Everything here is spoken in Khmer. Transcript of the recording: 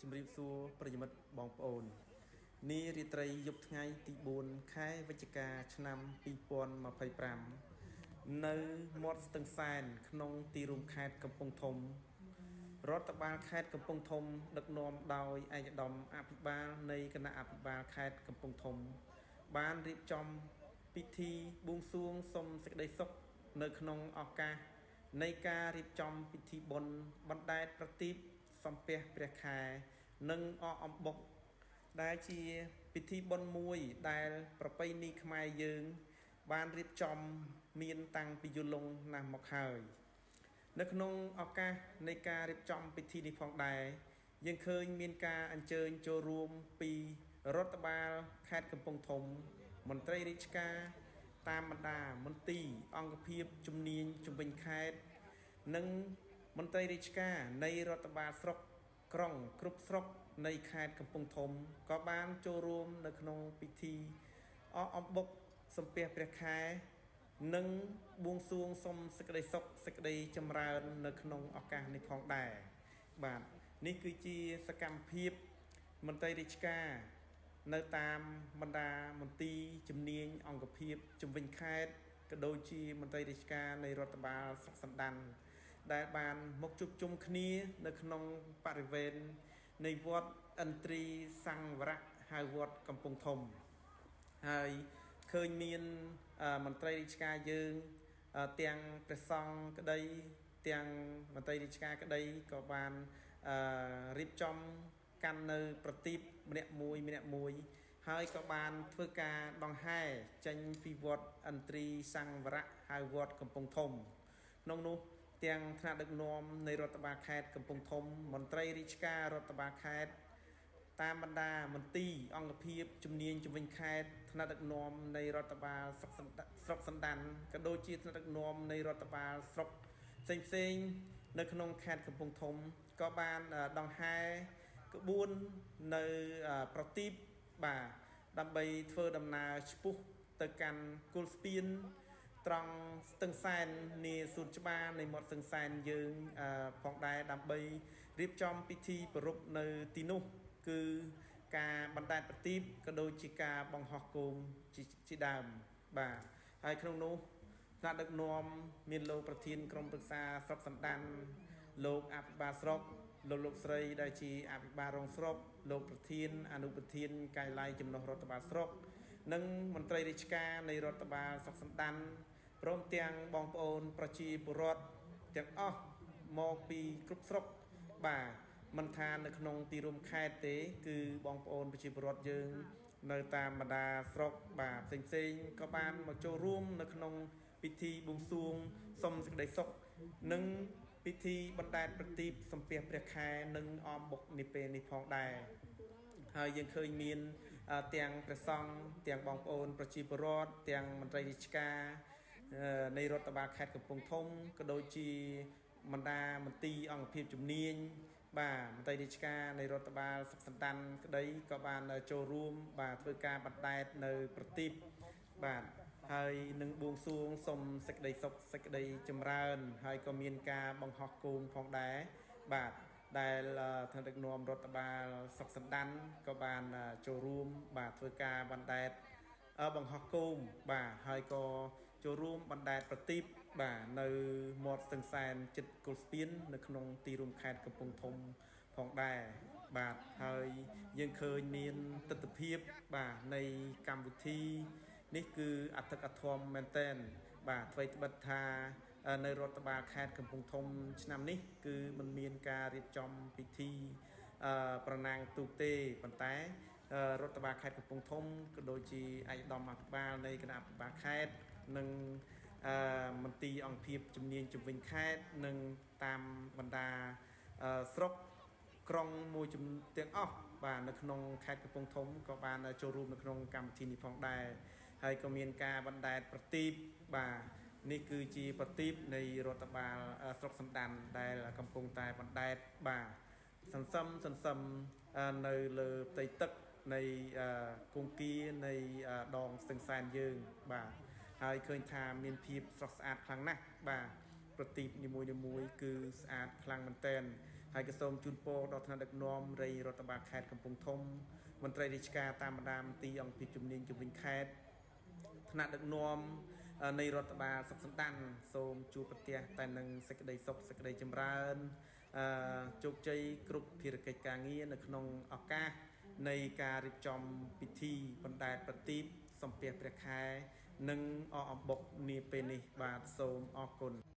ជំរាបសួរប្រិយមិត្តបងប្អូននេះរាត្រីយប់ថ្ងៃទី4ខែវិច្ឆិកាឆ្នាំ2025នៅមាត់ស្ទឹងសែនក្នុងទីរួមខេត្តកំពង់ធំរដ្ឋបាលខេត្តកំពង់ធំដឹកនាំដោយឯកឧត្តមអភិបាលនៃគណៈអភិបាលខេត្តកំពង់ធំបានរៀបចំពិធីបួងសួងសុំសេចក្តីសុខនៅក្នុងឱកាសនៃការរៀបចំពិធីបុណ្យបណ្ដែតប្រទីបសំពះព្រះខែនិងអកអំបុកដែលជាពិធីបុណ្យមួយដែលប្រពៃណីខ្មែរយើងបានរៀបចំមានតាំងពីយូរលង់ណាស់មកហើយនៅក្នុងឱកាសនៃការរៀបចំពិធីនេះផងដែរយើងឃើញមានការអញ្ជើញចូលរួមពីរដ្ឋបាលខេត្តកំពង់ធំមន្ត្រីរាជការតាមបណ្ដាមន្ទីរអង្គភាពជំនាញជំនាញខេត្តនិងមន្ត្រីរាជការនៃរដ្ឋបាលស្រុកក្រុងគ្រប់ស្រុកនៃខេត្តកំពង់ធំក៏បានចូលរួមនៅក្នុងពិធីអកអំបុកសំពះព្រះខែនិងបួងសួងសុំសេចក្តីសុខសេចក្តីចម្រើននៅក្នុងឱកាសនេះផងដែរបាទនេះគឺជាសកម្មភាពមន្ត្រីរាជការនៅតាមបណ្ដាមន្ទីរជំនាញអង្គភាពជំនាញខេត្តក៏ដូចជាមន្ត្រីរាជការនៃរដ្ឋបាលស្រុកសណ្ដានដែលបានមកជួបជុំគ្នានៅក្នុងបរិវេណនៃវត្តឥន្ទ្រីសង្វរៈហៅវត្តកំពង់ធំហើយឃើញមានមន្ត្រីរាជការយើងទាំងព្រះសង្ឃក្តីទាំងមន្ត្រីរាជការក្តីក៏បានរៀបចំកាន់នៅប្រទីបម្នាក់មួយហើយក៏បានធ្វើការដង្ហែចេញពីវត្តឥន្ទ្រីសង្វរៈហៅវត្តកំពង់ធំក្នុងនោះទាំងថ្នាក់ដឹកនាំនៃរដ្ឋបាលខេត្តកំពង់ធំមន្ត្រីរាជការរដ្ឋបាលខេត្តតាមបណ្ដាមន្ទីរអង្គភាពជំនាញជំនាញខេត្តថ្នាក់ដឹកនាំនៃរដ្ឋបាលស្រុកសណ្ដានក៏ដូចជាថ្នាក់ដឹកនាំនៃរដ្ឋបាលស្រុកផ្សេងនៅក្នុងខេត្តកំពង់ធំក៏បានដង្ហែក្បួននៅប្រទីបបាទដើម្បីធ្វើដំណើរឆ្ពោះទៅកាន់គល់ស្ពានត្រង់ស្ទឹងសែននាសួនច្បារនៃមាត់ស្ទឹងសែនយើងផងដែរដើម្បីរៀបចំពិធីប្រពៃនៅទីនោះគឺការបណ្ដែតប្រទីបក៏ដូចជាការបង្ហោះគោមជាដើមបាទហើយក្នុងនោះថ្នាក់ដឹកនាំមានលោកប្រធានក្រុមប្រឹក្សាស្រុកសណ្ដានលោកអភិបាលស្រុកលោកស្រីដែលជាអភិបាលរងស្រុកលោកប្រធានអនុប្រធានកាយឡាយចំណុះរដ្ឋបាលស្រុកនិងមន្ត្រីរាជការនៃរដ្ឋបាលស្រុកសណ្ដានព្រមទាំងបងប្អូនប្រជាពលរដ្ឋទាំងអស់មកពីគ្រប់ស្រុកបាទមិនថានៅក្នុងទីរួមខេត្តទេគឺបងប្អូនប្រជាពលរដ្ឋយើងនៅតាមបណ្ដាស្រុកបាទផ្សេងក៏បានមកចូលរួមនៅក្នុងពិធីបួងសួងសុំសេចក្តីសុខនិងពិធីបណ្ដែតប្រទីបសំពះព្រះខែនិងអមបុកនេះពេលនេះផងដែរហើយយើងឃើញមានទាំងព្រះសង្ឃទាំងបងប្អូនប្រជាពលរដ្ឋទាំងមន្ត្រីរាជការនៃរដ្ឋបាលខេត្តកំពង់ធំក៏ដូចជាបណ្ដាមន្ទីរអង្គភាពជំនាញបាទមន្ត្រីរាជការនៃរដ្ឋបាលស្រុកសណ្ដានក្តីក៏បានចូលរួមបាទធ្វើការបណ្ដែតនៅប្រទីបបាទហើយនឹងបួងសួងសុំសេចក្តីសុខសេចក្តីចម្រើនហើយក៏មានការបង្ហោះគោមផងដែរបាទដែលថ្នាក់ដឹកនាំរដ្ឋបាលស្រុកសណ្ដានក៏បានចូលរួមបាទធ្វើការបណ្ដែតបង្ហោះគោមបាទហើយក៏ចូលរួមបណ្ដែតប្រទីបបាទនៅមាត់ស្ទឹងសែនជិតគល់ស្ពាននៅក្នុងទីរួមខេត្តកំពង់ធំផងដែរបាទហើយយើងឃើញមានទស្សនវិជ្ជាបាទនៃកម្មវិធីនេះគឺអធិកអធមមែនតែនបាទអ្វីត្បិតថានៅរដ្ឋបាលខេត្តកំពង់ធំឆ្នាំនេះគឺមិនមានការរៀបចំពិធីប្រណាំងទូកទេប៉ុន្តែរដ្ឋបាលខេត្តកំពង់ធំក៏ដូចជាឯកឧត្តមអភិបាលនៃគណៈអភិបាលខេត្តនិងមន្ទីរអង្គភាពជំនាញជំនាញខេត្តនិងតាមបណ្ដាស្រុកក្រុងមួយទាំងអស់បាទនៅក្នុងខេត្តកំពង់ធំក៏បានចូលរួមនៅក្នុងកម្មវិធីនេះផងដែរហើយក៏មានការបណ្ដែតប្រទីបបាទនេះគឺជាប្រទីបនៃរដ្ឋបាលស្រុកសណ្ដានដែលកំពុងតែបណ្ដែតបាទសន្សំនៅលើផ្ទៃទឹកនៃគង្គានៃដងស្ទឹងសែនយើងបាទហើយឃើញថាមានភាពស្រស់ស្អាតខ្លាំងណាស់បាទប្រទីបនីមួយៗគឺស្អាតខ្លាំងមែនទែន ហើយក៏សូមជូនពរដល់ថ្នាក់ដឹកនាំរាយរដ្ឋបាលខេត្តកំពង់ធំមន្ត្រីរាជការតាមបណ្ដាមន្ទីរអង្គភាពជំនាញជំនាញខេត្តថ្នាក់ដឹកនាំនៃរដ្ឋបាលសុខសន្តានសូមជួបប្រទះតែនឹងសេចក្តីសុខសេចក្តីចម្រើនជោគជ័យគ្រប់ភារកិច្ចការងារនៅក្នុងឱកាសនៃការរៀបចំពិធីបណ្ដែតប្រទីបសំពះព្រះខែនិងអអំបុកនាពេលនេះបាទសូមអរគុណ